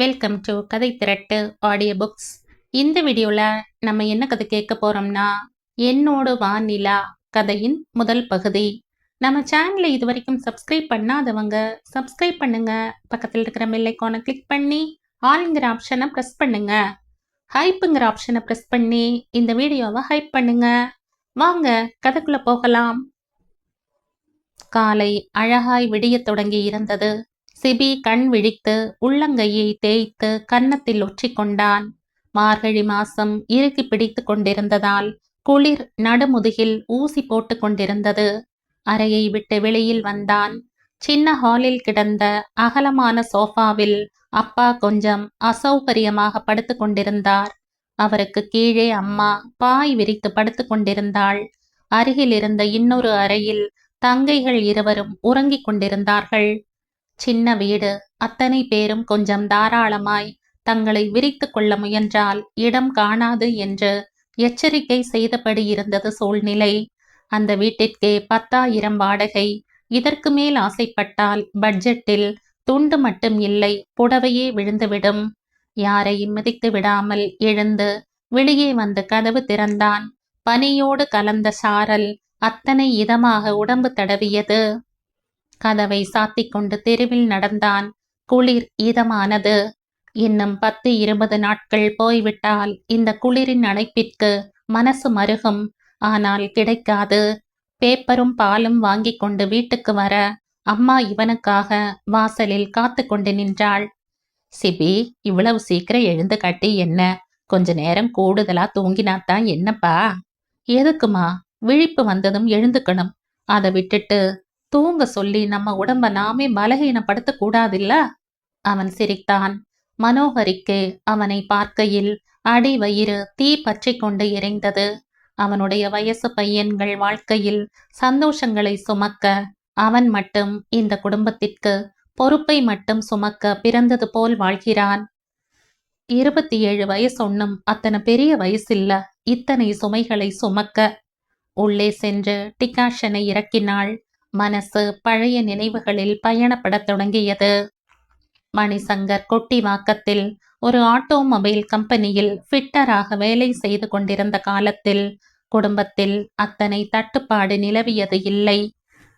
Welcome to கதை திரட்டு audio books. இந்த வீடியோவில் நம்ம என்ன கதை கேட்க போகிறோம்னா, என்னோடு வானிலா கதையின் முதல் பகுதி. நம்ம சேனலை இது வரைக்கும் சப்ஸ்கிரைப் பண்ணாதவங்க சப்ஸ்கிரைப் பண்ணுங்க. பக்கத்தில் இருக்கிற பெல் ஐகானை கிளிக் பண்ணி ஆல்ங்கிற ஆப்ஷனை ப்ரெஸ் பண்ணுங்க. ஹைப்புங்கிற ஆப்ஷனை ப்ரெஸ் பண்ணி இந்த வீடியோவை ஹைப் பண்ணுங்க. வாங்க கதைக்குள்ள போகலாம். காலை அழகாய் விடியத் தொடங்கி இருந்தது. சிபி கண் விழித்து உள்ளங்கையை தேய்த்து கன்னத்தில் ஒற்றிக்கொண்டான். மார்கழி மாசம் இறுக்கி பிடித்து கொண்டிருந்ததால் குளிர் நடுமுதுகில் ஊசி போட்டு கொண்டிருந்தது. அறையை விட்டு வெளியில் வந்தான். சின்ன ஹாலில் கிடந்த அகலமான சோஃபாவில் அப்பா கொஞ்சம் அசௌகரியமாக படுத்து கொண்டிருந்தார். அவருக்கு கீழே அம்மா பாய் விரித்து படுத்து கொண்டிருந்தாள். அருகில் இருந்த இன்னொரு அறையில் தங்கைகள் இருவரும் உறங்கிக் கொண்டிருந்தார்கள். சின்ன வீடு. அத்தனை பேரும் கொஞ்சம் தாராளமாய் தங்களை விரித்து கொள்ள முயன்றால் இடம் காணாது என்று எச்சரிக்கை செய்தபடி இருந்தது சூழ்நிலை. அந்த வீட்டிற்கே 10,000 வாடகை. இதற்கு மேல் ஆசைப்பட்டால் பட்ஜெட்டில் துண்டு மட்டும் இல்லை, புடவையே விழுந்துவிடும். யாரையும் மிதித்து விடாமல் எழுந்து வெளியே வந்து கதவு திறந்தான். பனியோடு கலந்த சாரல் அத்தனை இதமாக உடம்பு தடவியது. கதவை சாத்திக் கொண்டு தெருவில் நடந்தான். குளிர் இதமானது. இன்னும் 10-20 நாட்கள் போய்விட்டால் இந்த குளிரின் அணைப்பிற்கு மனசு மருகும். ஆனால் கிடைக்காது. பேப்பரும் பாலும் வாங்கி கொண்டு வீட்டுக்கு வர அம்மா இவனுக்காக வாசலில் காத்து கொண்டு நின்றாள். சிபி, இவ்வளவு சீக்கிரம் எழுந்து கட்டி என்ன? கொஞ்ச நேரம் கூடுதலா தூங்கினாத்தான் என்னப்பா? எதுக்குமா? விழிப்பு வந்ததும் எழுந்துக்கணும். அதை விட்டுட்டு தூங்க சொல்லி நம்ம உடம்ப நாமே பலகீனப்படுத்த கூடாதில்ல? அவன் சிரித்தான். மனோகரிக்கு அவனை பார்க்கையில் அடி வயிறு தீ பற்றி கொண்டு எரிந்தது. அவனுடைய வயசு பையன்கள் வாழ்க்கையில் சந்தோஷங்களை சுமக்க அவன் மட்டும் இந்த குடும்பத்திற்கு பொறுப்பை மட்டும் சுமக்க பிறந்தது போல் வாழ்கிறான். 27 வயசு ஒன்னும் அத்தனை பெரிய வயசில்ல இத்தனை சுமைகளை சுமக்க. உள்ளே சென்று டிகாஷனை இறக்கினாள். மனசு பழைய நினைவுகளில் பயணப்படத் தொடங்கியது. மணிசங்கர் கொட்டிவாக்கத்தில் ஒரு ஆட்டோமொபைல் கம்பெனியில் ஃபிட்டராக வேலை செய்து கொண்டிருந்த காலத்தில் குடும்பத்தில் அத்தனை தட்டுப்பாடு நிலவியது இல்லை.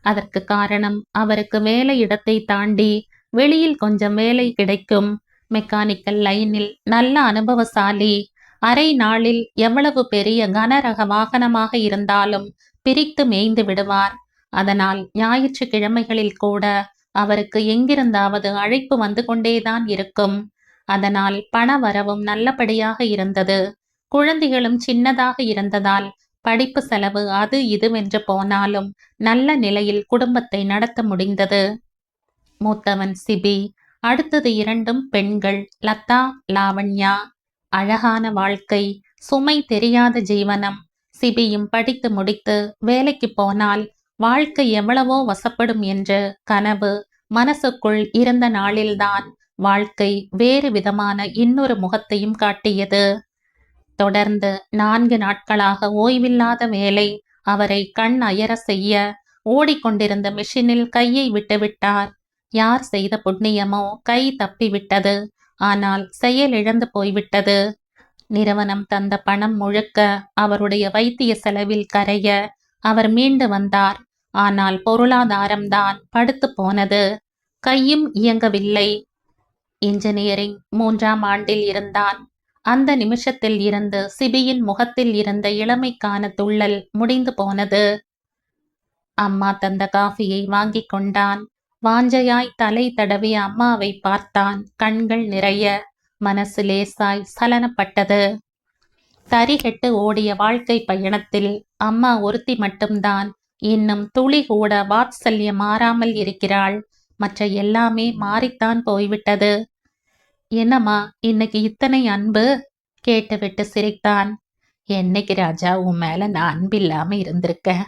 அதற்கு காரணம் அவருக்கு வேலை இடத்தை தாண்டி வெளியில் கொஞ்சம் வேலை கிடைக்கும். மெக்கானிக்கல் லைனில் நல்ல அனுபவசாலி. அரை நாளில் எவ்வளவு பெரிய கனரக வாகனமாக இருந்தாலும் பிரித்து மேய்ந்து விடுவார். அதனால் ஞாயிற்றுக்கிழமைகளில் கூட அவருக்கு எங்கிருந்தாவது அழைப்பு வந்து கொண்டேதான் இருக்கும். அதனால் பண வரவும் நல்லபடியாக இருந்தது. குழந்தைகளும் சின்னதாக இருந்ததால் படிப்பு செலவு அது இதுவென்று போனாலும் நல்ல நிலையில் குடும்பத்தை நடத்த முடிந்தது. மூத்தவன் சிபி. அடுத்தது 2 பெண்கள், லதா, லாவண்யா. அழகான வாழ்க்கை, சுமை தெரியாத ஜீவனம். சிபியும் படித்து முடித்து வேலைக்கு போனால் வாழ்க்கை எவ்வளவோ வசப்படும் என்று கனவு மனசுக்குள் இருந்த நாளில்தான் வாழ்க்கை வேறு விதமான இன்னொரு முகத்தையும் காட்டியது. தொடர்ந்து 4 நாட்களாக ஓய்வில்லாத வேலை அவரை கண் அயர செய்ய ஓடிக்கொண்டிருந்த மிஷினில் கையை விட்டுவிட்டார். யார் செய்த புண்ணியமோ கை தப்பிவிட்டது. ஆனால் செயல் இழந்து போய்விட்டது. நிறுவனம் தந்த பணம் முழுக்க அவருடைய வைத்திய செலவில் கரைய அவர் மீண்டு வந்தார். ஆனால் பொருளாதாரம்தான் படுத்து போனது. கையும் இயங்கவில்லை. இன்ஜினியரிங் 3ஆம் ஆண்டில் இருந்தான். அந்த நிமிஷத்தில் இருந்து சிபியின் முகத்தில் இருந்த இளமைக்கான துள்ளல் முடிந்து போனது. அம்மா தந்த காஃபியை வாங்கி கொண்டான். வாஞ்சையாய் தலை தடவிய அம்மாவை பார்த்தான். கண்கள் நிறைய. மனசு லேசாய் சலனப்பட்டது. தரிகெட்டு ஓடிய வாழ்க்கை பயணத்தில் அம்மா ஒருத்தி மட்டும்தான் இன்னும் துளி கூட வாத்சல்யம் மாறாமல் இருக்கிறாள். மற்ற எல்லாமே மாறித்தான் போய்விட்டது. என்னம்மா இன்னைக்கு இத்தனை அன்பு? கேட்டுவிட்டு சிரித்தான். என்னைக்கு ராஜா உன் மேல நான் அன்பில்லாம இருந்திருக்கேன்?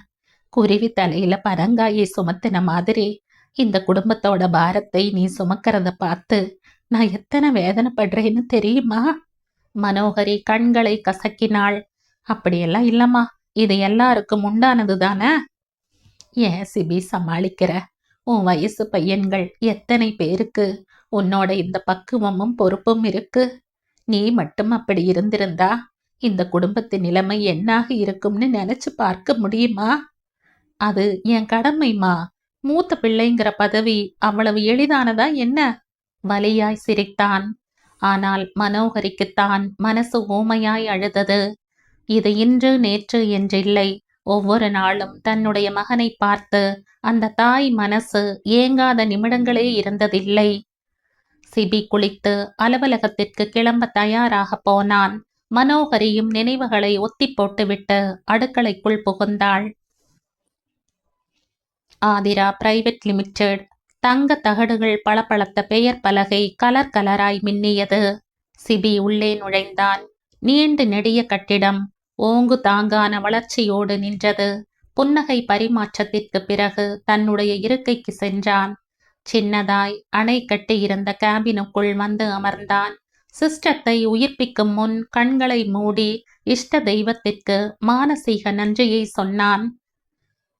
குருவி தலையில பரங்காயை சுமத்தின மாதிரி இந்த குடும்பத்தோட பாரத்தை நீ சுமக்கிறத பார்த்து நான் எத்தனை வேதனைப்படுறேன்னு தெரியுமா? மனோகரி கண்களை கசக்கினாள். அப்படியெல்லாம் இல்லம்மா, இது எல்லாருக்கும் உண்டானது தானே. ஏன் சிபி சமாளிக்கிற? உன் வயசு பையன்கள் எத்தனை பேருக்கு உன்னோட இந்த பக்குவமும் பொறுப்பும் இருக்கு. நீ மட்டும் அப்படி இருந்திருந்தா இந்த குடும்பத்தின் நிலைமை என்னாக இருக்கும்னு நினைச்சு பார்க்க முடியுமா? அது என் கடமைமா. மூத்த பிள்ளைங்கிற பதவி அவ்வளவு எளிதானதா என்ன? வலியாய் சிரித்தான். ஆனால் மனோகரிக்குத்தான் மனசு ஊமையாய் அழுதது. இது இன்று நேற்று என்றில்லை. ஒவ்வொரு நாளும் தன்னுடைய மகனை பார்த்து அந்த தாய் மனசு ஏங்காத நிமிடங்களே இருந்ததில்லை. சிபி குளித்து அலுவலகத்திற்கு கிளம்ப தயாராக போனான். மனோகரியும் நினைவுகளை ஒத்தி போட்டுவிட்டு அடுக்களைக்குள் புகுந்தாள். Aathira private limited. தங்க தகடுகள் பளபளத்த பெயர் பலகை கலர் கலராய் மின்னியது. சிபி உள்ளே நுழைந்தான். நீண்டு நெடிய கட்டிடம் ஓங்கு தாங்கான வளர்ச்சியோடு நின்றது. புன்னகை பரிமாற்றத்திற்கு பிறகு தன்னுடைய இருக்கைக்கு சென்றான். சின்னதாய் அணை கட்டி இருந்த கேபினுக்குள் வந்து அமர்ந்தான். சிஸ்டத்தை உயிர்ப்பிக்கும் முன் கண்களை மூடி இஷ்ட தெய்வத்திற்கு மானசீக நன்றியை சொன்னான்.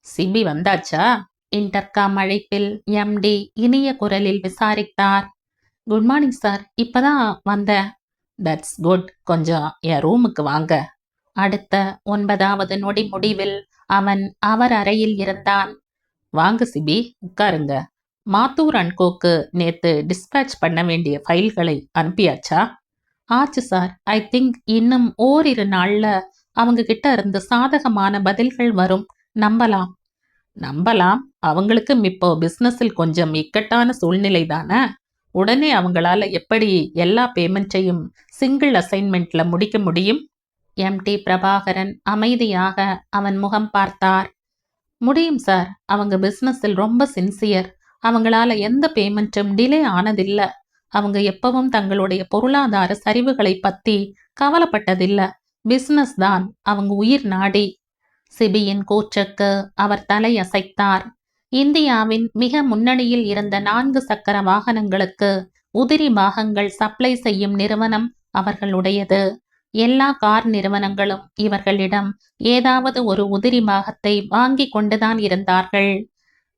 சிபி வந்தாச்சா? இன்டர்காம் அழைப்பில் எம்டி இனிய குரலில் விசாரித்தார். குட் மார்னிங் சார், இப்பதான் வந்தேன். That's good. கொஞ்சம் என் ரூமுக்கு வாங்க. அடுத்த 9வது நொடி முடிவில் அவன் அவர் அறையில் இருந்தான். வாங்க சிபி, உட்காருங்க. மாத்தூர் அண்ட் கோக்கு நேத்து டிஸ்பேட்ச் பண்ண வேண்டிய ஃபைல்களை அனுப்பியாச்சா? ஆச்சு சார். ஐ திங்க் இன்னும் ஓரிரு நாள்ல அவங்க கிட்ட இருந்து சாதகமான பதில்கள் வரும். நம்பலாம். நம்பலாம். அவங்களுக்கும் இப்போ பிஸ்னஸில் கொஞ்சம் இக்கட்டான சூழ்நிலை தானே. உடனே அவங்களால எப்படி எல்லா பேமெண்ட்டையும் சிங்கிள் அசைன்மெண்ட்ல முடிக்க முடியும்? எம்டி பிரபாகரன் அமைதியாக அவன் முகம் பார்த்தார். முடியும் சார். அவங்க பிஸ்னஸில் ரொம்ப சின்சியர். அவங்களால எந்த பேமெண்ட்டும் டிலே ஆனதில்ல. அவங்க எப்பவும் தங்களுடைய பொருளாதார சரிவுகளை பத்தி கவலைப்பட்டதில்ல. பிஸ்னஸ் தான் அவங்க உயிர் நாடி. சிபியின் கூற்றுக்கு அவர் தலையசைத்தார். இந்தியாவின் மிக முன்னணியில் இருந்த 4 சக்கர வாகனங்களுக்கு உதிரி பாகங்கள் சப்ளை செய்யும் நிறுவனம் அவர்களுடையது. எல்லா கார் நிறுவனங்களும் இவர்களிடம் ஏதாவது ஒரு உதிரி பாகத்தை வாங்கி கொண்டுதான் இருந்தார்கள்.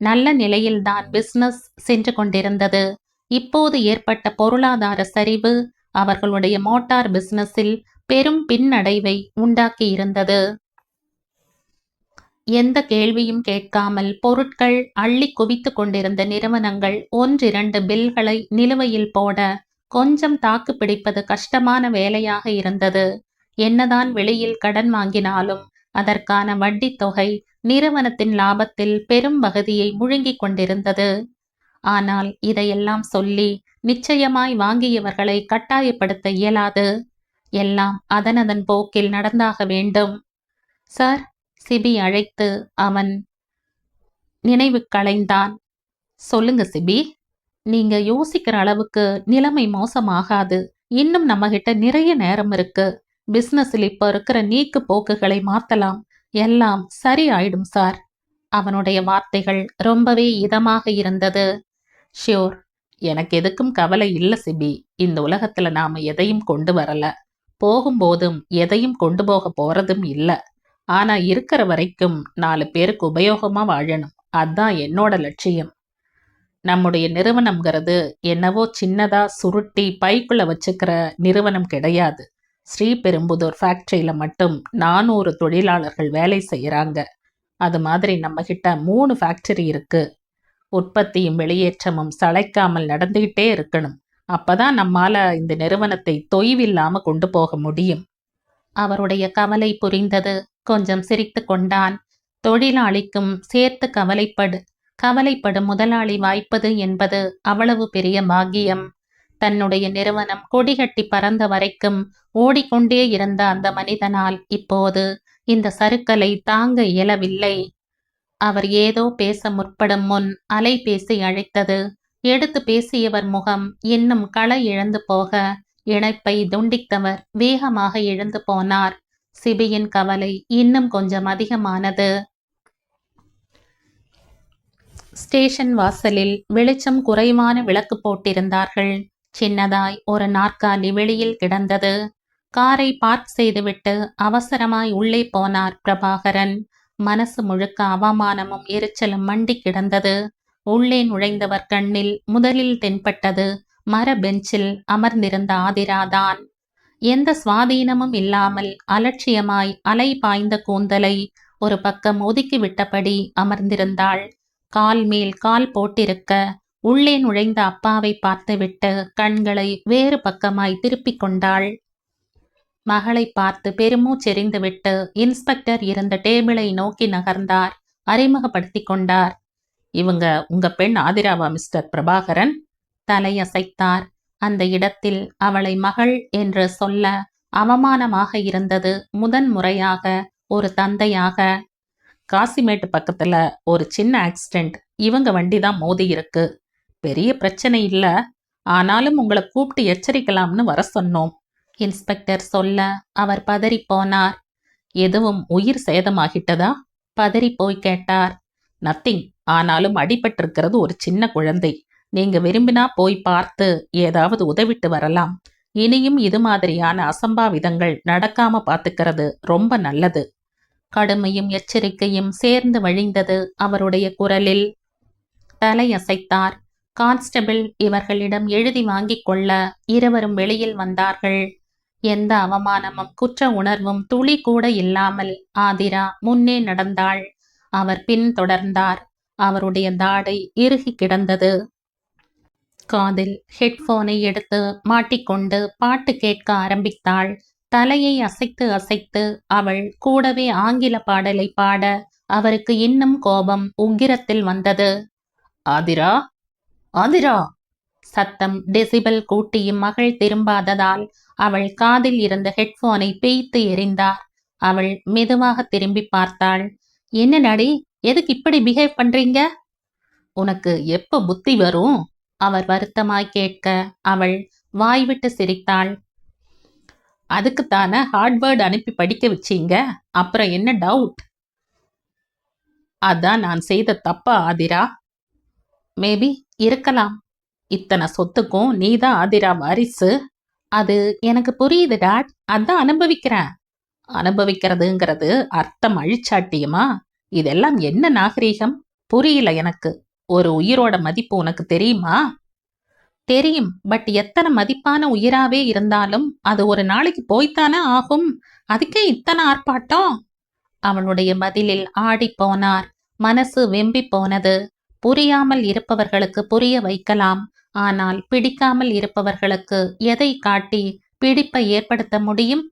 நல்ல நிலையில்தான் பிசினஸ் சென்று கொண்டிருந்தது. இப்போது ஏற்பட்ட பொருளாதார சரிவு அவர்களுடைய மோட்டார் பிசினஸில் பெரும் பின்னடைவை உண்டாக்கியிருந்தது. எந்த கேள்வியும் கேட்காமல் பொருட்கள் அள்ளி குவித்து கொண்டிருந்த நிறுவனங்கள் 1-2 பில்களை நிலுவையில் போட கொஞ்சம் தாக்கு பிடிப்பது கஷ்டமான வேலையாக இருந்தது. என்னதான் வெளியில் கடன் வாங்கினாலும் அதற்கான வட்டி தொகை நிறுவனத்தின் லாபத்தில் பெரும் பகுதியை முழுங்கிக் கொண்டிருந்தது. ஆனால் இதையெல்லாம் சொல்லி நிச்சயமாய் வாங்கியவர்களை கட்டாயப்படுத்த இயலாது. எல்லாம் அதனதன் போக்கில் நடந்தாக வேண்டும். சார், சிபி அழைத்து அவன் நினைவு களைந்தான். சொல்லுங்க சிபி. நீங்க யோசிக்கிற அளவுக்கு நிலைமை மோசமாகாது. இன்னும் நம்ம கிட்ட நிறைய நேரம் இருக்கு. பிசினஸில் இப்ப இருக்கிற நீக்கு போக்குகளை மாத்தலாம். எல்லாம் சரி ஆயிடும் சார். அவனுடைய வார்த்தைகள் ரொம்பவே இதமாக இருந்தது. ஷியோர். எனக்கு எதுக்கும் கவலை இல்ல சிபி. இந்த உலகத்துல நாம எதையும் கொண்டு வரல. போகும்போதும் எதையும் கொண்டு போக போறதும் இல்ல. ஆனா இருக்கிற வரைக்கும் 4 பேருக்கு உபயோகமா வாழணும். அதான் என்னோட லட்சியம். நம்முடைய நிறுவனம்ங்கிறது என்னவோ சின்னதா சுருட்டி பைக்குள்ள வச்சுக்கிற நிறுவனம் கிடையாது. ஸ்ரீபெரும்புதூர் ஃபேக்டரியில மட்டும் 400 தொழிலாளர்கள் வேலை செய்யறாங்க. அது மாதிரி நம்ம கிட்ட 3 ஃபேக்டரி இருக்கு. உற்பத்தியும் வெளியேற்றமும் சளைக்காமல் நடந்துகிட்டே இருக்கணும். அப்பதான் நம்மால இந்த நிறுவனத்தை தொய்வில்லாம கொண்டு போக முடியும். அவருடைய கவலை புரிந்தது. கொஞ்சம் சிரித்து கொண்டான். தொழிலாளிக்கும் சேர்த்து கவலைப்படும் முதலாளி வாய்ப்பது என்பது அவ்வளவு பெரிய பாக்கியம். தன்னுடைய நிறுவனம் கொடிகட்டி பறந்த வரைக்கும் ஓடிக்கொண்டே இருந்த அந்த மனிதனால் இப்போது இந்த சறுக்கலை தாங்க இயலவில்லை. அவர் ஏதோ பேச முற்படும் முன் அலைபேசி அழைத்தது. எடுத்து பேசியவர் முகம் இன்னும் களை இழந்து போக இணைப்பை துண்டித்தவர் வேகமாக எழுந்து போனார். சிபியின் கவலை இன்னும் கொஞ்சம் அதிகமானது. ஸ்டேஷன் வாசலில் வெளிச்சம் குறைவான விளக்கு போட்டிருந்தார்கள். சின்னதாய் ஒரு நாற்காலி வெளியில் கிடந்தது. காரை பார்க் செய்துவிட்டு அவசரமாய் உள்ளே போனார் பிரபாகரன். மனசு முழுக்க அவமானமும் எரிச்சலும் மண்டி கிடந்தது. உள்ளே நுழைந்தவர் கண்ணில் முதலில் தென்பட்டது மர பெஞ்சில் அமர்ந்திருந்த ஆதிராதான். எந்த சுவாதீனமும் இல்லாமல் அலட்சியமாய் அலை பாய்ந்த கூந்தலை ஒரு பக்கம் ஒதுக்கி விட்டபடி அமர்ந்திருந்தாள். கால் மேல் கால் போட்டிருக்க உள்ளே நுழைந்த அப்பாவை பார்த்துவிட்டு கண்களை வேறு பக்கமாய் திருப்பிக் கொண்டாள். மகளை பார்த்து பெருமூச்செறிந்துவிட்டு இன்ஸ்பெக்டர் இருந்த டேபிளை நோக்கி நகர்ந்தார். அறிமுகப்படுத்தி கொண்டார். இவங்க உங்க பெண் ஆதிராவா மிஸ்டர் பிரபாகரன்? தலையசைத்தார். அந்த இடத்தில் அவளை மகள் என்று சொல்ல அவமானமாக இருந்தது. முதன்முறையாக ஒரு தந்தையாக. காசிமேட்டு பக்கத்துல ஒரு சின்ன ஆக்சிடென்ட். இவங்க வண்டிதான் மோதி இருக்கு. பெரிய பிரச்சனை இல்ல, ஆனாலும் உங்களை கூப்பிட்டு எச்சரிக்கலாம்னு வர சொன்னோம். இன்ஸ்பெக்டர் சொல்ல அவர் பதறி போனார். எதுவும் உயிர் சேதமாகிட்டதா? பதறி போய் கேட்டார். நத்திங், ஆனாலும் அடிபட்டிருக்கிறது ஒரு சின்ன குழந்தை. நீங்க விரும்பினா போய் பார்த்து ஏதாவது உதவிட்டு வரலாம். இனியும் இது மாதிரியான அசம்பாவிதங்கள் நடக்காம பார்த்துக்கிறது ரொம்ப நல்லது. கடுமையும் எச்சரிக்கையும் சேர்ந்து வழிந்தது அவருடைய குரலில். தலையசைத்தார். கான்ஸ்டபிள் இவர்களிடம் எழுதி வாங்கிக் கொள்ள இருவரும் வெளியில் வந்தார்கள். எந்த அவமானமும் குற்ற உணர்வும் துளி கூட இல்லாமல் ஆதிரா முன்னே நடந்தாள். அவர் பின் தொடர்ந்தார். அவருடைய தாடை இறுகி கிடந்தது. காதில் ஹெட்போனை எடுத்து மாட்டிக்கொண்டு பாட்டு கேட்க ஆரம்பித்தாள். தலையை அசைத்து அசைத்து அவள் கூடவே ஆங்கில பாடலை பாட அவருக்கு இன்னும் கோபம் உக்கிரத்தில் வந்தது. ஆதிரா, ஆதிரா! சத்தம் டெசிபல் கூட்டியும் மகள் திரும்பாததால் அவள் காதில் இருந்த ஹெட்போனை பேய்த்து எறிந்தார். அவள் மெதுவாக திரும்பி பார்த்தாள். என்ன நடி, எதுக்கு இப்படி பிஹேவ் பண்றீங்க? உனக்கு எப்ப புத்தி வரும்? அவர் வருத்தமாய் கேட்க அவள் வாய்விட்டு சிரித்தாள். அதுக்குத்தானே ஹார்ட்வேர்டு அனுப்பி படிக்க வச்சீங்க, அப்புறம் என்ன டவுட்? அதான் நான் செய்த தப்பா ஆதிரா? மேபி இருக்கலாம். இத்தனை சொத்துக்கும் நீதான் ஆதிரா வாரிசு. அது எனக்கு புரியுது டாட், அதான் அனுபவிக்கிறேன். அனுபவிக்கிறதுங்கிறது அர்த்தம் அழிச்சாட்டியமா? இதெல்லாம் என்ன நாகரீகம்? புரியல எனக்கு. ஒரு உயிரோட மதிப்பு உனக்கு தெரியுமா? தெரியும், பட் எத்தனை மதிப்பான உயிராவே இருந்தாலும் அது ஒரு நாளைக்கு போய்த்தானே ஆகும். அதுக்கே இத்தனை ஆர்ப்பாட்டம்? அவளுடைய பதிலில் ஆடி போனார். மனசு வெம்பி போனது. புரியாமல் இருப்பவர்களுக்கு புரிய வைக்கலாம், ஆனால் பிடிக்காமல் இருப்பவர்களுக்கு எதை காட்டி பிடிப்பை ஏற்படுத்த முடியும்?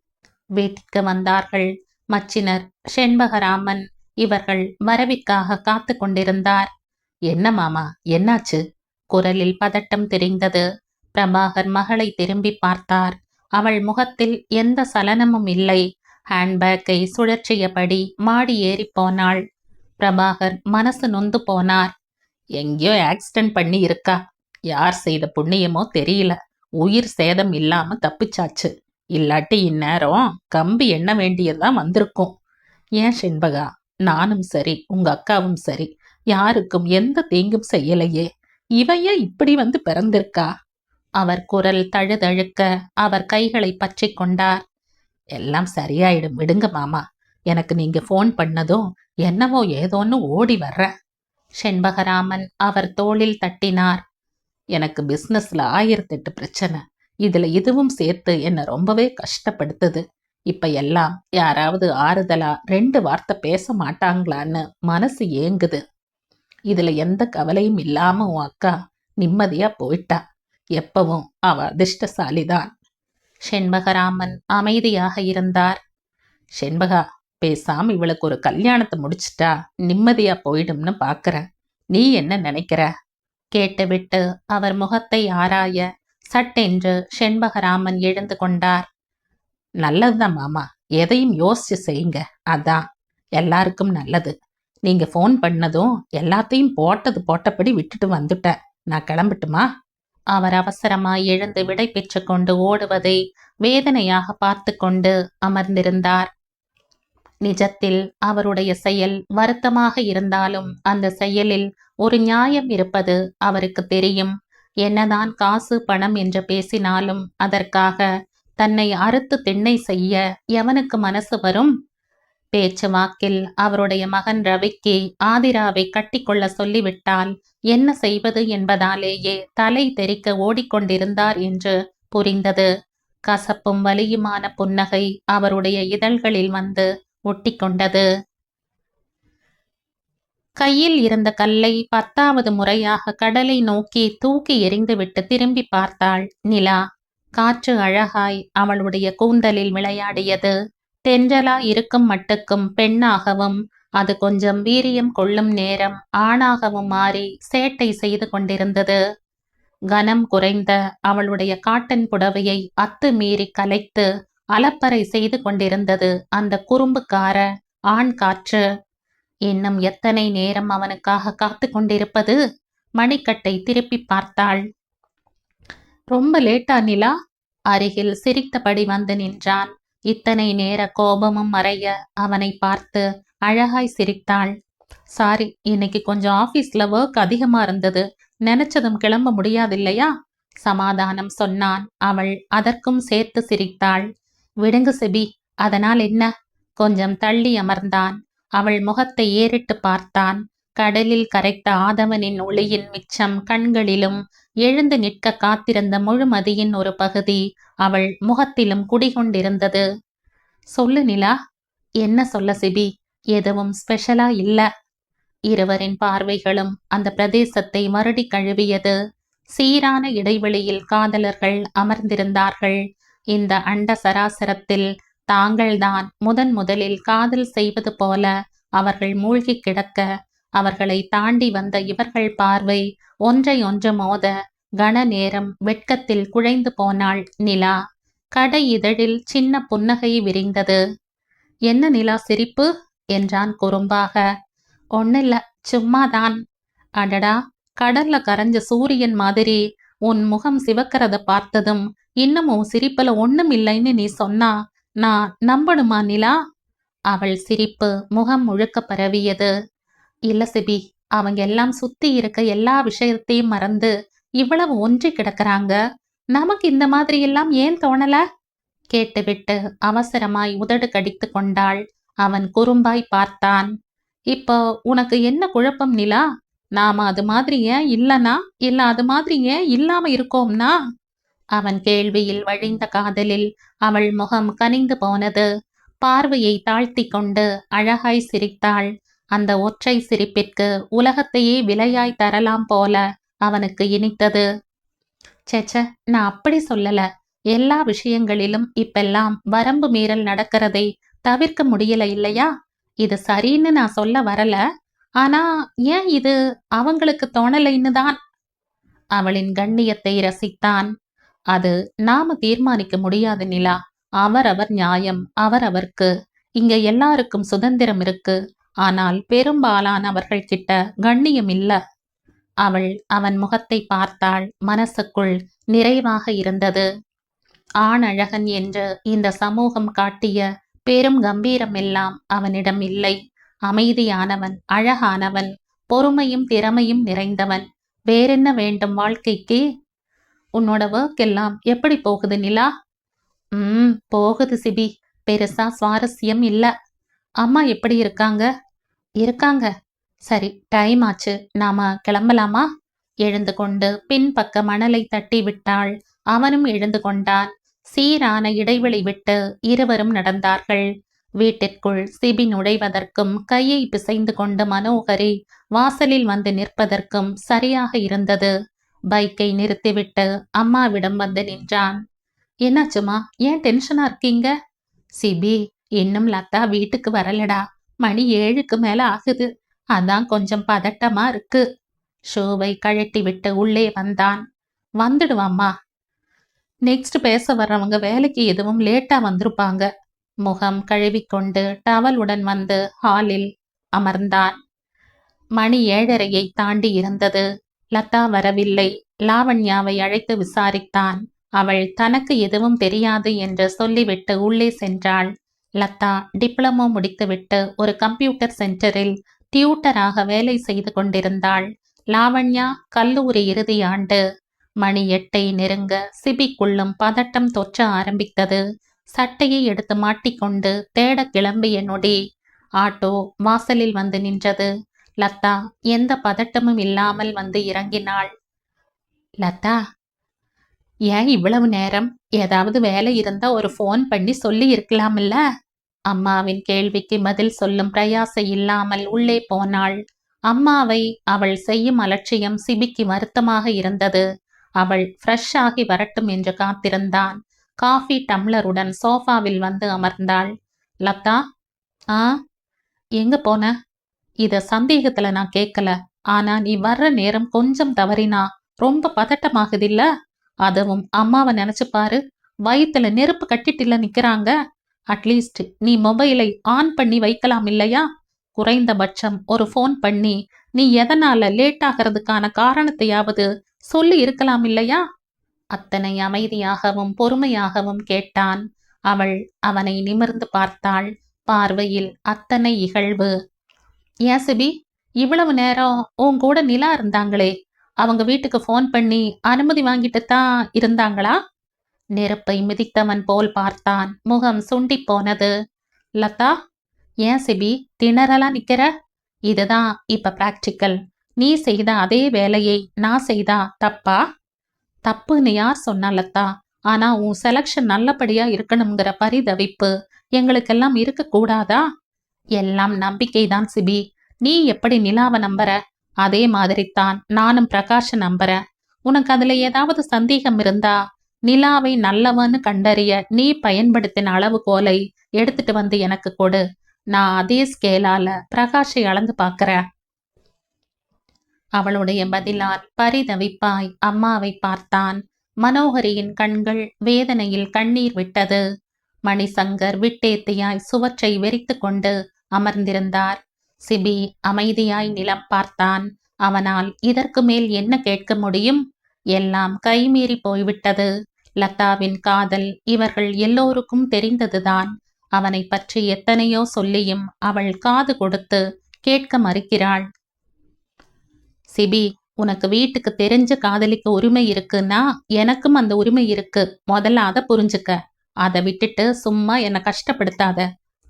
வீட்டிற்கு வந்தார்கள். மச்சினர் செண்பகராமன் இவர்கள் வரவிற்காக காத்து கொண்டிருந்தார். என்ன மாமா, என்னாச்சு? குரலில் பதட்டம் தெரிந்தது. பிரபாகர் மகளை திரும்பி பார்த்தார். அவள் முகத்தில் எந்த சலனமும் இல்லை. ஹேண்ட்பேக்கை சுழற்றியபடி மாடி ஏறி போனாள். பிரபாகர் மனசு நொந்து போனார். எங்கேயோ ஆக்சிடென்ட் பண்ணி இருக்கா. யார் செய்த புண்ணியமோ தெரியல. உயிர் சேதம் இல்லாம தப்பிச்சாச்சு. இல்லாட்டி இந்நேரம் கம்பி எண்ண வேண்டியதுதான் வந்திருக்கும். ஏன் செண்பகா, நானும் சரி உங்க அக்காவும் சரி யாருக்கும் எந்த தீங்கும் செய்யலையே. இவைய இப்படி வந்து பிறந்திருக்கா? அவர் குரல் தழுதழுக்க அவர் கைகளை பற்றி கொண்டார். எல்லாம் சரியாயிடும், விடுங்க மாமா. எனக்கு நீங்க போன் பண்ணதும் என்னவோ ஏதோன்னு ஓடி வர்ற. செண்பகராமன் அவர் தோளில் தட்டினார். எனக்கு பிசினஸ்ல 1008 பிரச்சனை. இதுல இதுவும் சேர்த்து என்ன ரொம்பவே கஷ்டப்படுத்துது. இப்ப எல்லாம் யாராவது ஆறுதலா 2 வார்த்தை பேச மாட்டாங்களான்னு மனசு ஏங்குது. இதுல எந்த கவலையும் இல்லாம உன் அக்கா நிம்மதியா போயிட்டா. எப்பவும் அவ அதிர்ஷ்டசாலிதான். செண்பகராமன் அமைதியாக இருந்தார். செண்பகா, பேசாம இவளுக்கு ஒரு கல்யாணத்தை முடிச்சிட்டா நிம்மதியா போயிடும்னு பாக்குறேன். நீ என்ன நினைக்கிற? கேட்டுவிட்டு அவர் முகத்தை ஆராய சட்டென்று செண்பகராமன் எழுந்து கொண்டார். நல்லதுதான் மாமா, எதையும் யோசிச்சு செய்யுங்க, அதான் எல்லாருக்கும் நல்லது. நீங்க போன் பண்ணதும் எல்லாத்தையும் போட்டபடி விட்டுட்டு வந்துட்டேன். நான் கிளம்பட்டுமா? அவர் அவசரமாய் எழுந்து விடை பெற்று கொண்டு ஓடுவதை வேதனையாக பார்த்து கொண்டு அமர்ந்திருந்தார். நிஜத்தில் அவருடைய செயல் வருத்தமாக இருந்தாலும் அந்த செயலில் ஒரு நியாயம் இருப்பது அவருக்கு தெரியும். என்னதான் காசு பணம் என்று பேசினாலும் அதற்காக தன்னை அறுத்து திண்ணை செய்ய எவனுக்கு மனசு வரும்? பேச்சு வாக்கில் அவருடைய மகன் ரவிக்கு ஆதிராவை கட்டிக்கொள்ள சொல்லிவிட்டால் என்ன செய்வது என்பதாலேயே தலை தெறிக்க ஓடிக்கொண்டிருந்தார் என்று புரிந்தது. கசப்பும் வலியுமான புன்னகை அவருடைய இதழ்களில் வந்து ஒட்டிக்கொண்டது. கையில் இருந்த கல்லை 10வது முறையாக கடலை நோக்கி தூக்கி எறிந்துவிட்டு திரும்பி பார்த்தாள் நிலா. காற்று அழகாய் அவளுடைய கூந்தலில் விளையாடியது. தென்றலா இருக்கும் மட்டுக்கும் பெண்ணாகவும், அது கொஞ்சம் வீரியம் கொள்ளும் நேரம் ஆணாகவும் மாறி சேட்டை செய்து கொண்டிருந்தது. கனம் குறைந்த அவளுடைய காட்டன் புடவையை அத்துமீறி கலைத்து அலப்பறை செய்து கொண்டிருந்தது அந்த குறும்புக்கார ஆண் காற்று. இன்னும் எத்தனை நேரம் அவனுக்காக காத்து கொண்டிருப்பது? மணிக்கட்டை திருப்பி பார்த்தாள். ரொம்ப லேட்டா நிலா? அருகில் சிரித்தபடி வந்து நின்றான். இத்தனை நேர கோபமும் மறைய அவனை பார்த்து அழகாய் சிரித்தாள். சாரி, இன்னைக்கு கொஞ்சம் ஆபீஸ்ல ஒர்க் அதிகமா இருந்தது, நினைச்சதும் கிளம்ப முடியாதில்லையா? சமாதானம் சொன்னான். அவள் அதற்கும் சேர்த்து சிரித்தாள். விடுங்க செபி, அதனால் என்ன? கொஞ்சம் தள்ளி அமர்ந்தான். அவள் முகத்தை ஏறிட்டு பார்த்தான். கடலில் கரைத்த ஆதவனின் ஒளியின் மிச்சம் கண்களிலும், எழுந்து நிற்க காத்திருந்த முழுமதியின் ஒரு பகுதி அவள் முகத்திலும் குடிகொண்டிருந்தது. சொல்லு நிலா. என்ன சொல்ல சிபி? எதுவும் ஸ்பெஷலா இல்ல. இருவரின் பார்வைகளும் அந்த பிரதேசத்தை மறுடி கழுவியது. சீரான இடைவெளியில் காதலர்கள் அமர்ந்திருந்தார்கள். இந்த அண்ட சராசரத்தில் தாங்கள்தான் முதலில் காதல் செய்வது போல அவர்கள் மூழ்கி கிடக்க, அவர்களை தாண்டி வந்த இவர்கள் பார்வை ஒன்றை ஒன்று மோத கன நேரம் வெட்கத்தில் குழைந்து போனாள் நிலா. கடை இதழில் சின்ன புன்னகை விரிந்தது. என்ன நிலா சிரிப்பு? என்றான் குறும்பாக. ஒன்னில்ல, சும்மாதான். அடடா, கடல்ல கரைஞ்ச சூரியன் மாதிரி உன் முகம் சிவக்கிறத பார்த்ததும் இன்னும் உன் சிரிப்புல ஒண்ணும் இல்லைன்னு நீ சொன்னா நான் நம்பணுமா நிலா? அவள் சிரிப்பு முகம் முழுக்க பரவியது. இல்ல சிபி, அவங்க எல்லாம் சுத்தி இருக்க எல்லா விஷயத்தையும் மறந்து இவ்வளவு ஒன்றி கிடக்குறாங்க. நமக்கு இந்த மாதிரி எல்லாம் ஏன் தோணல? கேட்டுவிட்டு அவசரமாய் உதடு கடித்து கொண்டாள். அவன் குறும்பாய் பார்த்தான். இப்போ உனக்கு என்ன குழப்பம் நிலா? நாம அது மாதிரி ஏன் இல்லனா, இல்ல அது மாதிரி ஏன் இல்லாம இருக்கோம்னா? அவன் கேள்வியில் வழிந்த காதலில் அவள் முகம் கனிந்து போனது. பார்வையை தாழ்த்தி கொண்டு அழகாய் சிரித்தாள். அந்த ஒற்றை சிரிப்பிற்கு உலகத்தையே விலையாய் தரலாம் போல அவனுக்கு இனித்தது. சேச்ச, நான் அப்படி சொல்லல. எல்லா விஷயங்களிலும் இப்பெல்லாம் வரம்பு மீறல் நடக்கிறதை தவிர்க்க முடியல இல்லையா? இது சரின்னு நான் சொல்ல வரல. ஆனா ஏன் இது அவங்களுக்கு தோணலைன்னு தான். அவளின் கண்ணியத்தை ரசித்தான். அது நாம தீர்மானிக்க முடியாது நிலா. அவரவர் நியாயம் அவரவர்க்கு. இங்க எல்லாருக்கும் சுதந்திரம் இருக்கு. ஆனால் பெரும்பாலானவர்கள் கிட்ட கண்ணியம் இல்ல. அவள் அவன் முகத்தை பார்த்தாள். மனசுக்குள் நிறைவாக இருந்தது. ஆணழகன் என்று இந்த சமூகம் காட்டிய பெரும் கம்பீரம் எல்லாம் அவனிடம் இல்லை. அமைதியானவன், அழகானவன், பொறுமையும் திறமையும் நிறைந்தவன். வேறென்ன வேண்டும் வாழ்க்கைக்கு? உன்னோட ஒர்க் எல்லாம் எப்படி போகுது நிலா? போகுது சிபி. பெருசா சுவாரஸ்யம் இல்ல. அம்மா எப்படி இருக்காங்க? இருக்காங்க. சரி, டைம் ஆச்சு, நாம கிளம்பலாமா? எழுந்து கொண்டு பின்பக்க மணலை தட்டி விட்டாள். அவனும் எழுந்து கொண்டான். சீரான இடைவெளி விட்டு இருவரும் நடந்தார்கள். வீட்டிற்குள் சிபி நுழைவதற்கும் கையை பிசைந்து கொண்டு மனோகரி வாசலில் வந்து நிற்பதற்கும் சரியாக இருந்தது. பைக்கை நிறுத்திவிட்டு அம்மாவிடம் வந்து நின்றான். என்னாச்சுமா, ஏன் டென்ஷனா இருக்கீங்க? சிபி, இன்னும் லதா வீட்டுக்கு வரலடா. மணி 7க்கு மேல ஆகுது. அதான் கொஞ்சம் பதட்டமா இருக்கு. ஷூவை கழட்டி விட்டு உள்ளே வந்தான். வந்துடுவாம்மா. நெக்ஸ்ட் பேச வர்றவங்க வேலைக்கு எதுவும் லேட்டா வந்திருப்பாங்க. முகம் கழுவிக்கொண்டு டவலுடன் வந்து ஹாலில் அமர்ந்தான். மணி 7:30 தாண்டி இருந்தது. லதா வரவில்லை. லாவண்யாவை அழைத்து விசாரித்தான். அவள் தனக்கு எதுவும் தெரியாது என்று சொல்லிவிட்டு உள்ளே சென்றாள். லதா டிப்ளமோ முடித்துவிட்டு ஒரு கம்ப்யூட்டர் சென்டரில் டியூட்டராக வேலை செய்து கொண்டிருந்தாள். லாவண்யா கல்லூரி இறுதி ஆண்டு. மணி 8 நெருங்க சிபிக்குள்ளும் பதட்டம் தொற்ற ஆரம்பித்தது. சட்டையை எடுத்து மாட்டிக்கொண்டு தேட கிளம்பிய நொடி ஆட்டோ வாசலில் வந்து நின்றது. லதா எந்த பதட்டமும் இல்லாமல் வந்து இறங்கினாள். லதா, ஏன் இவ்வளவு நேரம்? ஏதாவது வேலை இருந்தா ஒரு ஃபோன் பண்ணி சொல்லி இருக்கலாம்ல? அம்மாவின் கேள்விக்கு பதில் சொல்லும் பிரயாசை இல்லாமல் உள்ளே போனாள். அம்மாவை அவள் செய்யும் அலட்சியம் சிபிக்கு வருத்தமாக இருந்தது. அவள் ஃப்ரெஷ் ஆகி வரட்டும் என்று காத்திருந்தான். காஃபி டம்ளருடன் சோஃபாவில் வந்து அமர்ந்தாள். லதா, ஆ, எங்க போன? இத சந்தேகத்துல நான் கேட்கல. ஆனா நீ வர்ற நேரம் கொஞ்சம் தவறினா ரொம்ப பதட்டமாகுதில்ல? அதுவும் அம்மாவை நினைச்சு பாரு. வயித்துல நெருப்பு கட்டிட்டுல நிக்கிறாங்க. அட்லீஸ்ட் நீ மொபைலை ஆன் பண்ணி வைக்கலாம் இல்லையா? குறைந்தபட்சம் ஒரு ஃபோன் பண்ணி நீ எதனால லேட் ஆகிறதுக்கான காரணத்தையாவது சொல்லி இருக்கலாம் இல்லையா? அத்தனை அமைதியாகவும் பொறுமையாகவும் கேட்டான். அவள் அவனை நிமிர்ந்து பார்த்தாள். பார்வையில் அத்தனை இகழ்வு. ஏன் சிபி, இவ்வளவு நேரம் உன் கூட நிலா இருந்தாங்களே, அவங்க வீட்டுக்கு ஃபோன் பண்ணி அனுமதி வாங்கிட்டு தான் இருந்தாங்களா? நெருப்பை மிதித்தவன் போல் பார்த்தான். முகம் சுண்டி போனது. லதா, ஏன் சிபி திணறலா நிக்கிற? இதுதான் இப்ப பிராக்டிக்கல். நீ செய்த அதே வேலையை நான் செய்தா தப்பா? தப்புன்னு யார் சொன்னா லதா? ஆனா உன் செலக்ஷன் நல்லபடியா இருக்கணுங்கிற பரிதவிப்பு எங்களுக்கெல்லாம் இருக்க கூடாதா? எல்லாம் நம்பிக்கைதான் சிபி. நீ எப்படி நிலாவை நம்புற, அதே மாதிரித்தான் நானும் பிரகாஷ நம்புறேன். உனக்கு அதுல ஏதாவது சந்தேகம் இருந்தா நிலாவை நல்லவன்னு கண்டறிய நீ பயன்படுத்தின அளவுகோலை எடுத்துட்டு வந்து எனக்கு கொடு. நான் அதே ஸ்கேலால பிரகாஷை அளந்து பார்க்கறேன். அவளுடைய பதிலால் பரிதவிப்பாய் அம்மாவை பார்த்தான். மனோகரியின் கண்கள் வேதனையில் கண்ணீர் விட்டது. மணிசங்கர் விட்டேத்தியாய் சுவற்றை வெறித்து கொண்டு அமர்ந்திருந்தார். சிபி அமைதியாய் நிலம் பார்த்தான். அவனால் இதற்கு மேல் என்ன கேட்க முடியும்? எல்லாம் கைமீறி போய்விட்டது. லதாவின் காதல் இவர்கள் எல்லோருக்கும் தெரிந்ததுதான். அவனை பற்றி எத்தனையோ சொல்லியும் அவள் காது கொடுத்து கேட்க மறுக்கிறாள். சிபி, உனக்கு வீட்டுக்கு தெரிஞ்ச காதலிக்க உரிமை இருக்குன்னா எனக்கும் அந்த உரிமை இருக்கு. முதல்ல அதை புரிஞ்சுக்க. அதை விட்டுட்டு சும்மா என்னை கஷ்டப்படுத்தாத.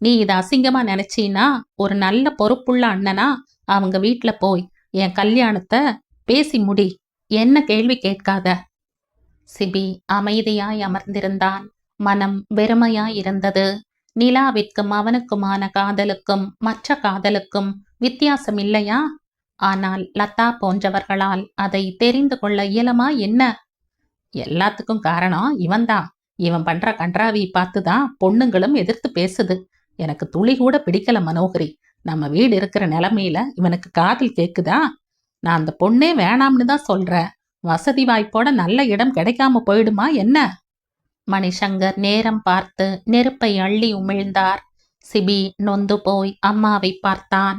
நீ இதை அசிங்கமா நினைச்சீனா ஒரு நல்ல பொறுப்புள்ள அண்ணனா அவங்க வீட்டுல போய் என் கல்யாணத்தை பேசி முடி. என்ன கேள்வி கேட்காத. சிபி அமைதியாய் அமர்ந்திருந்தான். மனம் வெறுமையாய் இருந்தது. நிலாவிற்கும் அவனுக்குமான காதலுக்கும் மற்ற காதலுக்கும் வித்தியாசம் இல்லையா? ஆனால் லதா போன்றவர்களால் அதை தெரிந்து கொள்ள இயலுமா என்ன? எல்லாத்துக்கும் காரணம் இவன்தான். இவன் பண்ற கன்றாவி பார்த்துதான் பொண்ணுங்களும் எதிர்த்து பேசுது. எனக்கு துளி கூட பிடிக்கல மனோகரி. நம்ம வீடு இருக்கிற நிலைமையில இவனுக்கு காதல் கேக்குதா? நான் அந்த பொண்ணே வேணாம்னு தான் சொல்றேன். வசதி வாய்ப்போட நல்ல இடம் கிடைக்காம போயிடுமா என்ன? மணிசங்கர் நேரம் பார்த்து நெருப்பை அள்ளி உமிழ்ந்தார். சிபி நொந்து போய் அம்மாவை பார்த்தான்.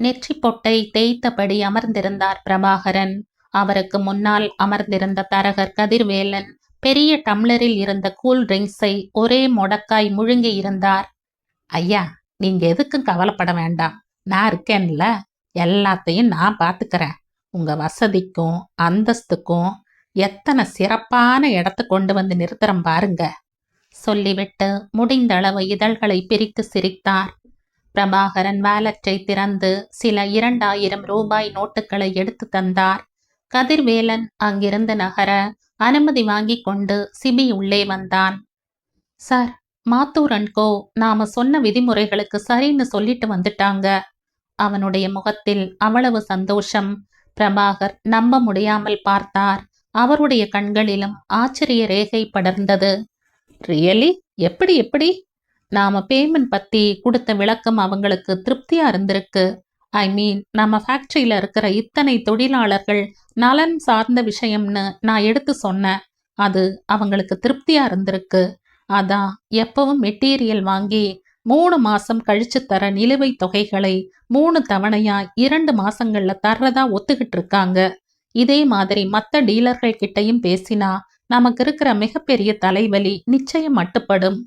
நெற்றி பொட்டை தேய்த்தபடி அமர்ந்திருந்தார் பிரபாகரன். அவருக்கு முன்னால் அமர்ந்திருந்த தரகர் கதிர்வேலன் பெரிய டம்ளரில் இருந்த கூல் ட்ரிங்க்ஸை ஒரே மொடக்காய் முழுங்கி இருந்தார். ஐயா, நீங்க எதுக்கும் கவலைப்பட வேண்டாம். நான் இருக்கேன்ல, எல்லாத்தையும் நான் பார்த்துக்கிறேன். உங்க வசதிக்கும் அந்தஸ்துக்கும் எத்தனை சிறப்பான இடத்த கொண்டு வந்து நிறுத்துறோம் பாருங்க. சொல்லிவிட்டு முடிந்த அளவு இதழ்களை பிரித்து சிரித்தார். பிரபாகரன் வாலெட்டை திறந்து சில 2000 ரூபாய் நோட்டுகளை எடுத்து தந்தார். கதிர்வேலன் அங்கிருந்து நகர அனுமதி வாங்கி கொண்டு சிபி உள்ளே வந்தான். சார், மாத்தூர் அண்ட் கோ நாம சொன்ன விதிமுறைகளுக்கு சரின்னு சொல்லிட்டு வந்துட்டாங்க. அவனுடைய முகத்தில் அவ்வளவு சந்தோஷம். பிரபாகர் நம்ப முடியாமல் பார்த்தார். அவருடைய கண்களிலும் ஆச்சரிய ரேகை படர்ந்தது. ரியலி? எப்படி? நாம பேமெண்ட் பத்தி கொடுத்த விளக்கம் அவங்களுக்கு திருப்தியா இருந்திருக்கு. ஐ மீன், நம்ம ஃபேக்டரியில இருக்கிற இத்தனை தொழிலாளர்கள் நலன் சார்ந்த விஷயம்னு நான் எடுத்து சொன்னேன். அது அவங்களுக்கு திருப்தியா இருந்திருக்கு. அதான் எப்பவும் மெட்டீரியல் வாங்கி 3 மாசம் கழிச்சு தர நிலுவை தொகைகளை 3 தவணையா 2 மாசங்கள்ல தர்றதா ஒத்துக்கிட்டு இருக்காங்க. இதே மாதிரி மற்ற டீலர்கள் கிட்டையும் பேசினா நமக்கு இருக்கிற மிகப்பெரிய தலைவலி நிச்சயம் மட்டுப்படும்.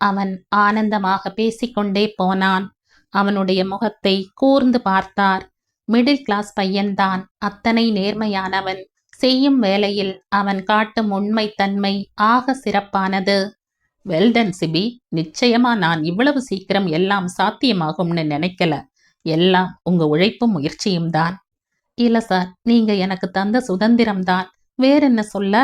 அவன் ஆனந்தமாக பேசிக்கொண்டே போனான். அவனுடைய முகத்தை கூர்ந்து பார்த்தார். மிடில் கிளாஸ் பையன்தான். அத்தனை நேர்மையானவன். செய்யும் வேலையில் அவன் காட்டும் உண்மைத்தன்மை ஆக சிறப்பானது. வெல்டன் சிபி, நிச்சயமா நான் இவ்வளவு சீக்கிரம் எல்லாம் சாத்தியமாகும்னு நினைக்கல. எல்லாம் உங்க உழைப்பும் முயற்சியும் தான். இல்ல சார், நீங்க எனக்கு தந்த சுதந்திரம்தான். வேறென்ன சொல்ல?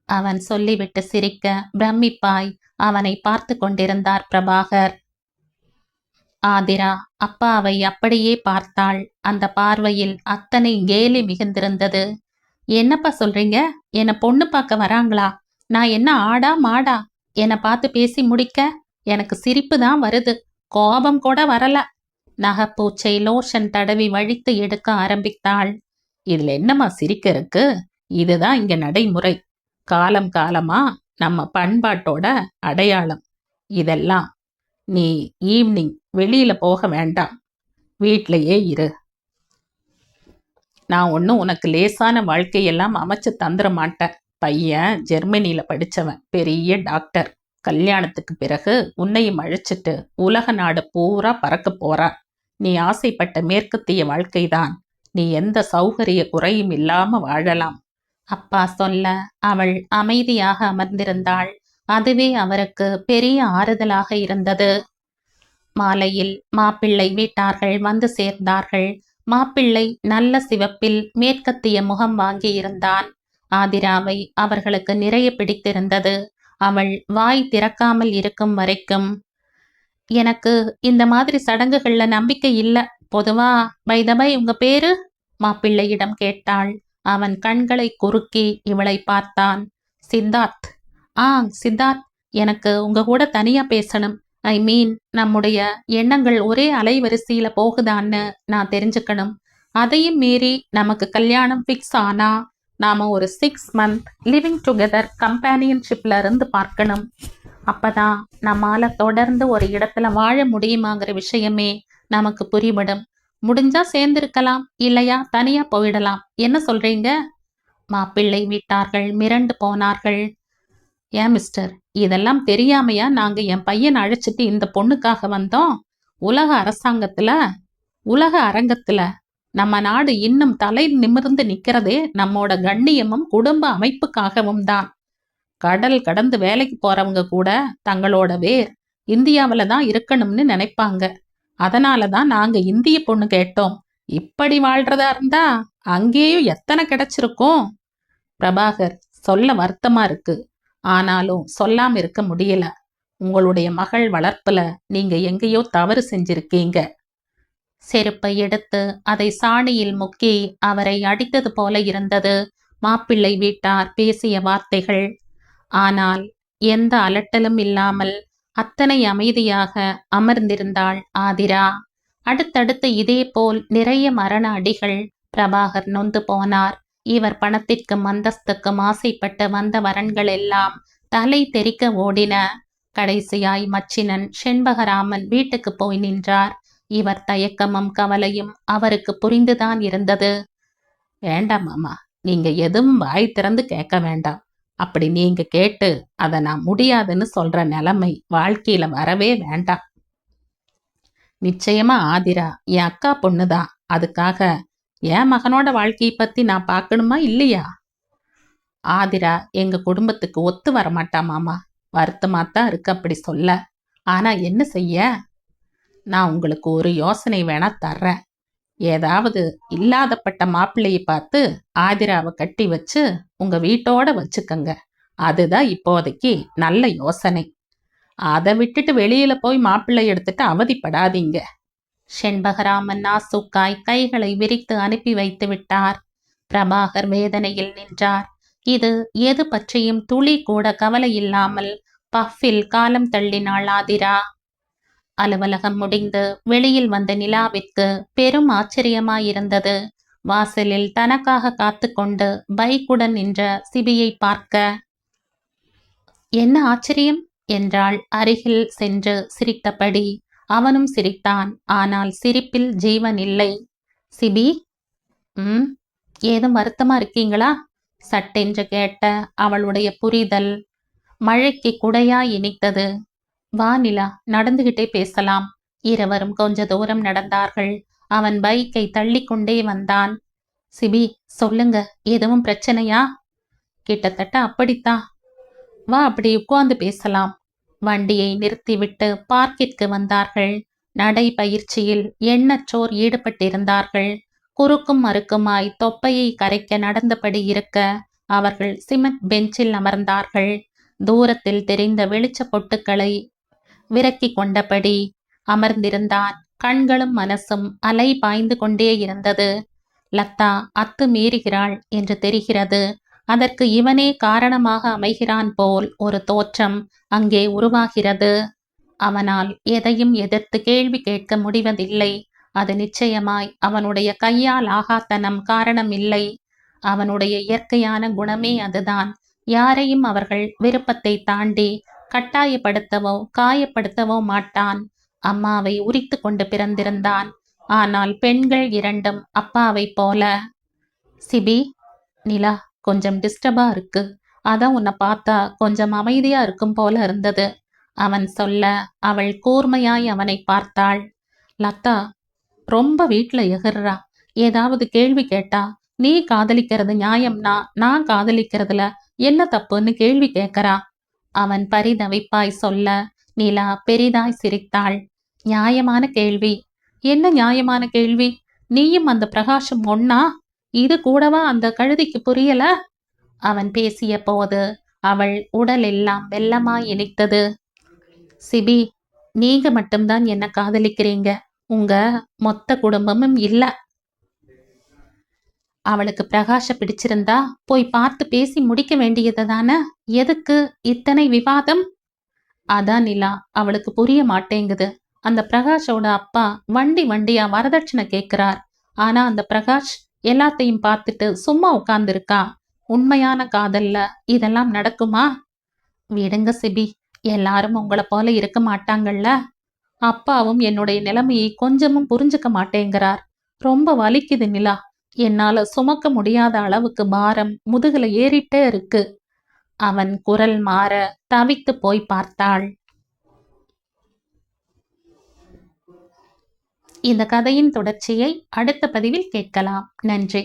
அவன் சொல்லிவிட்டு சிரிக்க பிரமிப்பாய் அவனை பார்த்து கொண்டிருந்தார் பிரபாகர். ஆதிரா அப்பாவை அப்படியே பார்த்தாள். அந்த பார்வையில் அத்தனை கேலி மிகுந்திருந்தது. என்னப்பா சொல்றீங்க? என்னை பொண்ணு பார்க்க வராங்களா? நான் என்ன ஆடா மாடா? என்னை பார்த்து பேசி முடிக்க எனக்கு சிரிப்பு தான் வருது, கோபம் கூட வரல. நகைப்பூச்சை லோஷன் தடவி வழித்து எடுக்க ஆரம்பித்தாள். இதுல என்னம்மா சிரிக்க இருக்கு? இதுதான் இங்க நடைமுறை. காலம் காலமா நம்ம பண்பாட்டோட அடையாளம் இதெல்லாம். நீ ஈவினிங் வெளியில போக வேண்டாம், வீட்லயே இரு. நான் ஒன்றும் உனக்கு லேசான வாழ்க்கையெல்லாம் அமைச்சு தந்துட மாட்டேன். பையன் ஜெர்மனியில படிச்சவன், பெரிய டாக்டர். கல்யாணத்துக்கு பிறகு உன்னையும் அழைச்சிட்டு உலக நாடு பூரா பறக்க போறான். நீ ஆசைப்பட்ட மேற்கத்திய வாழ்க்கைதான். நீ எந்த சௌகரிய குறையும் இல்லாம வாழலாம். அப்பா சொல்ல அவள் அமைதியாக அமர்ந்திருந்தாள். அதுவே அவருக்கு பெரிய ஆறுதலாக இருந்தது. மாலையில் மாப்பிள்ளை வீட்டார்கள் வந்து சேர்ந்தார்கள். மாப்பிள்ளை நல்ல சிவப்பில் மேற்கத்திய முகம் வாங்கியிருந்தான். ஆதிராவை அவர்களுக்கு நிறைய பிடித்திருந்தது. அவள் வாய் திறக்காமல் இருக்கும் வரைக்கும். எனக்கு இந்த மாதிரி சடங்குகள்ல நம்பிக்கை இல்ல. பொதுவா பை உங்க பேரு? மாப்பிள்ளையிடம் கேட்டாள். அவன் கண்களை குறுக்கி இவளை பார்த்தான். சித்தார்த். சித்தார்த், எனக்கு உங்க கூட தனியா பேசணும். ஐ மீன், நம்முடைய எண்ணங்கள் ஒரே அலைவரிசையில போகுதான்னு நான் தெரிஞ்சுக்கணும். அதையும் மீறி நமக்கு கல்யாணம் ஃபிக்ஸ் ஆனா நாம ஒரு 6 month லிவிங் டுகெதர் கம்பேனியன்ஷிப்ல இருந்து பார்க்கணும். அப்பதான் நம்மால தொடர்ந்து ஒரு இடத்துல வாழ முடியுமாங்கிற விஷயமே நமக்கு புரிபடும். முடிஞ்சா சேர்ந்திருக்கலாம், இல்லையா தனியா போயிடலாம். என்ன சொல்றீங்க? மாப்பிள்ளை வீட்டார்கள் மிரண்டு போனார்கள். ஏன் மிஸ்டர், இதெல்லாம் தெரியாமையா நாங்க என் பையன் அழைச்சிட்டு இந்த பொண்ணுக்காக வந்தோம்? உலக அரங்கத்துல நம்ம நாடு இன்னும் தலை நிமிர்ந்து நிக்கிறதே நம்மோட கண்ணியமும் குடும்ப அமைப்புக்காகவும் தான். கடல் கடந்து வேலைக்கு போறவங்க கூட தங்களோட வேர் இந்தியாவில தான் இருக்கணும்னு நினைப்பாங்க. அதனாலதான் நாங்க இந்திய பொண்ணு கேட்டோம். இப்படி வாழ்றதா இருந்தா அங்கேயும் எத்தனை கிடைச்சிருக்கும். பிரபாகர், சொல்ல வருத்தமா இருக்கு, ஆனாலும் சொல்லாம இருக்க முடியல. உங்களுடைய மகள் வளர்ப்புல நீங்க எங்கேயோ தவறு செஞ்சிருக்கீங்க. செருப்பை எடுத்து அதை சாணியில் முக்கி அவரை அடித்தது போல இருந்தது மாப்பிள்ளை வீட்டார் பேசிய வார்த்தைகள். ஆனால் எந்த அலட்டலும் இல்லாமல் அத்தனை அமைதியாக அமர்ந்திருந்தாள் ஆதிரா. அடுத்தடுத்து இதே போல் நிறைய மரண அடிகள். பிரபாகர் நொந்து போனார். இவர் பணத்திற்கும் அந்தஸ்துக்கும் ஆசைப்பட்டு வந்த வரன்கள் எல்லாம் தலை தெறிக்க ஓடின. கடைசியாய் மச்சினன் செண்பகராமன் வீட்டுக்கு போய் நின்றார். இவர் தயக்கமும் கவலையும் அவருக்கு புரிந்துதான் இருந்தது. வேண்டாம் மாமா, நீங்க எதுவும் வாய் திறந்து கேட்க வேண்டாம். அப்படி நீங்க கேட்டு அதை நான் முடியாதுன்னு சொல்ற நிலைமை வாழ்க்கையில வரவே வேண்டாம். நிச்சயமா ஆதிரா என் அக்கா பொண்ணுதான். அதுக்காக என் மகனோட வாழ்க்கையை பத்தி நான் பார்க்கணுமா இல்லையா? ஆதிரா எங்க குடும்பத்துக்கு ஒத்து வரமாட்டா மாமா. வருத்தமாத்தான் இருக்கு அப்படி சொல்ல. ஆனா என்ன செய்ய? நான் உங்களுக்கு ஒரு யோசனை வேணா தர்றேன். ஏதாவது இல்லாதப்பட்ட மாப்பிள்ளையை பார்த்து ஆதிராவை கட்டி வச்சு உங்க வீட்டோட வச்சுக்கங்க. அதுதான் இப்போதைக்கு நல்ல யோசனை. அதை விட்டுட்டு வெளியில போய் மாப்பிள்ளை எடுத்துட்டு அவதிப்படாதீங்க. செண்பகராமன் நாசூக்காய் கைகளை விரித்து அனுப்பி வைத்து விட்டார். பிரபாகர் வேதனையில் நின்றார். இது எது பற்றியும் துளி கூட கவலை இல்லாமல் பஃபில் காலம் தள்ளினாள் ஆதிரா. அலுவலகம் முடிந்து வெளியில் வந்த நிலாவிற்கு பெரும் ஆச்சரியமாயிருந்தது. வாசலில் தனக்காக காத்து கொண்டு பைக்குடன் நின்ற சிபியை பார்க்க. என்ன ஆச்சரியம் என்றாள் அருகில் சென்று சிரித்தபடி. அவனும் சிரித்தான். ஆனால் சிரிப்பில் ஜீவன் இல்லை. சிபி, ஏதும் வருத்தமா இருக்கீங்களா? சட்டென்று கேட்ட அவளுடைய புரிதல் மழைக்கு குடையா இனித்தது. வா நிலா, நடந்துகிட்டே பேசலாம். இருவரும் கொஞ்ச தூரம் நடந்தார்கள். அவன் பைக்கை தள்ளி கொண்டே வந்தான். சிபி, சொல்லுங்க, எதுவும் பிரச்சனையா? கிட்டத்தட்ட அப்படித்தான். வா, அப்படி உட்கார்ந்து பேசலாம். வண்டியை நிறுத்திவிட்டு பார்க்கிற்கு வந்தார்கள். நடைபயிற்சியில் எண்ணற்றோர் ஈடுபட்டிருந்தார்கள். குறுக்கும் மறுக்குமாய் தொப்பையை கரைக்க நடந்தபடி இருக்க அவர்கள் சிமெண்ட் பெஞ்சில் அமர்ந்தார்கள். தூரத்தில் தெரிந்த வெளிச்ச பொட்டுக்களை விரக்கி கொண்டபடி அமர்ந்திருந்தான். கண்களும் மனசும் அலை பாய்ந்து கொண்டே இருந்தது. லதா அத்துமீறுகிறாள் என்று தெரிகிறது. அதற்கு இவனே காரணமாக அமைகிறான் போல் ஒரு தோற்றம் அங்கே உருவாகிறது. அவனால் எதையும் எதிர்த்து கேள்வி கேட்க முடிவதில்லை. அது நிச்சயமாய் அவனுடைய கையால் ஆகாத்தனம் காரணம் இல்லை. அவனுடைய இயற்கையான குணமே அதுதான். யாரையும் அவர்கள் விருப்பத்தை தாண்டி கட்டாயப்படுத்தவோ காயப்படுத்தவோ மாட்டான். அம்மாவை உரித்து கொண்டு பிறந்திருந்தான். ஆனால் பெண்கள் இரண்டும் அப்பாவை போல. சிபி, நிலா கொஞ்சம் டிஸ்டர்பா இருக்கு. அதான் உன்னை பார்த்தா கொஞ்சம் அமைதியா இருக்கும் போல இருந்தது. அவன் சொல்ல அவள் கூர்மையாய் அவனை பார்த்தாள். லதா ரொம்ப வீட்டுல எகிர்றா. ஏதாவது கேள்வி கேட்டா நீ காதலிக்கிறது நியாயம்னா நான் காதலிக்கிறதுல என்ன தப்புன்னு கேள்வி கேட்கறா. அவன் பரிதவிப்பாய் சொல்ல நிலா பெரிதாய் சிரித்தாள். நியாயமான கேள்வி? என்ன நியாயமான கேள்வி? நீயும் அந்த பிரகாஷம் ஒண்ணா? இது கூடவா அந்த கழுதிக்கு புரியல? அவன் பேசிய போது அவள் உடல் எல்லாம் வெள்ளமாய் இனித்தது. சிபி, நீங்க மட்டும்தான் என்ன காதலிக்கிறீங்க. உங்க மொத்த குடும்பமும் இல்ல. அவளுக்கு பிரகாஷ பிடிச்சிருந்தா போய் பார்த்து பேசி முடிக்க வேண்டியது தானே. எதுக்கு இத்தனை விவாதம்? அதான் நிலா, அவளுக்கு புரிய மாட்டேங்குது. அந்த பிரகாஷோட அப்பா வண்டியா வரதட்சணை கேட்கிறார். ஆனா அந்த பிரகாஷ் எல்லாத்தையும் பார்த்துட்டு சும்மா உட்கார்ந்துருக்கா. உண்மையான காதல்ல இதெல்லாம் நடக்குமா? விடுங்க சிபி, எல்லாரும் உங்களை போல இருக்க மாட்டாங்கல்ல. அப்பாவும் என்னுடைய நிலைமையை கொஞ்சமும் புரிஞ்சுக்க மாட்டேங்கிறார். ரொம்ப வலிக்குது நிலா. என்னால சுமக்க முடியாத அளவுக்கு பாரம் முதுகுல ஏறிட்டே இருக்கு. அவன் குரல் மாற தவித்து போய் பார்த்தாள். இந்த கதையின் தொடர்ச்சியை அடுத்த பதிவில் கேட்கலாம். நன்றி.